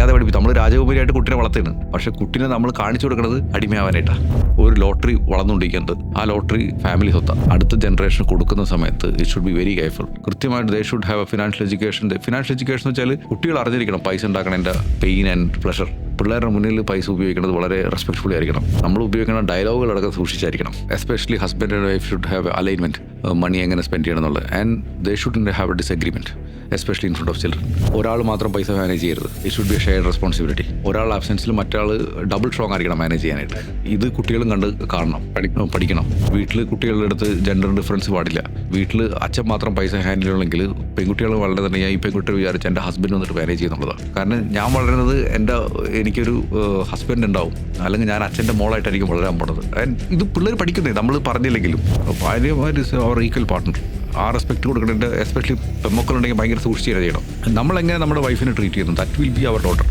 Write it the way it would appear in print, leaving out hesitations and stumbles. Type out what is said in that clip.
അറിയാതെ പഠിപ്പിച്ചു. നമ്മൾ രാജകുമാരിയായിട്ട് കുട്ടിനെ വളർത്തുന്നു, പക്ഷെ കുട്ടിനെ നമ്മൾ കാണിച്ചു കൊടുക്കുന്നത് അടിമയാവാനായിട്ടാണ്. ഒരു ലോട്ടറി വളർന്നുകൊണ്ടിരിക്കുന്നത്, ആ ലോട്ടറി ഫാമിലി സ്വത്താണ്. അടുത്ത ജനറേഷൻ കൊടുക്കുന്ന സമയത്ത് it should be very careful. കൃത്യമായിട്ട് they should have a financial education. Financial education എന്ന് വെച്ചാൽ കുട്ടികൾ അറിഞ്ഞിരിക്കണം പൈസ ഉണ്ടാക്കണതിൻ്റെ പെയിൻ ആൻഡ് പ്ലഷർ. പിള്ളേരുടെ മുന്നിൽ പൈസ ഉപയോഗിക്കുന്നത് വളരെ റെസ്പെക്ട്ഫുള്ളി ആയിരിക്കണം. നമ്മൾ ഉപയോഗിക്കുന്ന ഡയലോഗുകളടക്കം സൂക്ഷിച്ചായിരിക്കണം. Especially husband and wife should have alignment, money എങ്ങനെ സ്പെൻഡ് ചെയ്യണം എന്നുള്ളത്. And they should have a disagreement, especially in front of children. ഒരാൾ മാത്രം പൈസ മാനേജ് ചെയ്യരുത്. It should be a shared responsibility. ഒരാളുടെ ആബ്സെൻസിൽ മറ്റാൾ ഡബിൾ സ്ട്രോങ് ആയിരിക്കണം മാനേജ് ചെയ്യാനായിട്ട്. ഇത് കുട്ടികളും കണ്ട് കാണണം, പഠിക്കണം. വീട്ടിൽ കുട്ടികളുടെ അടുത്ത് ജെൻഡർ ഡിഫറൻസ് പാടില്ല. വീട്ടിൽ അച്ഛൻ മാത്രം പൈസ ഹാൻഡിൽ ചെയ്യണമെങ്കിൽ പെൺകുട്ടികൾ വളരെ തന്നെ ഈ പെൺകുട്ടികൾ വിചാരിച്ച് എൻ്റെ ഹസ്ബൻഡ് വന്നിട്ട് മാനേജ് ചെയ്യുന്നുള്ളതാണ്. കാരണം ഞാൻ വളരുന്നത് എനിക്കൊരു ഹസ്ബൻഡ് ഉണ്ടാവും, അല്ലെങ്കിൽ ഞാൻ അച്ഛൻ്റെ മോളായിട്ടായിരിക്കും വളരാൻ പോണത്. ഇത് പിള്ളേർ പഠിക്കുന്നേ നമ്മൾ പറഞ്ഞില്ലെങ്കിലും. ഭാര്യമാർ ഇസ് അവർ ഈക്വൽ പാർട്ട്ണർ. ആ റെസ്പെക്ട് കൊടുക്കേണ്ടത്, എസ്പെഷ്യലി പെൺമക്കളുണ്ടെങ്കിൽ ഭയങ്കര സൂക്ഷിച്ച് ചെയ്യണം. നമ്മളെങ്ങനെ നമ്മുടെ വൈഫിനെ ട്രീറ്റ് ചെയ്യുന്നു, that will be our daughter.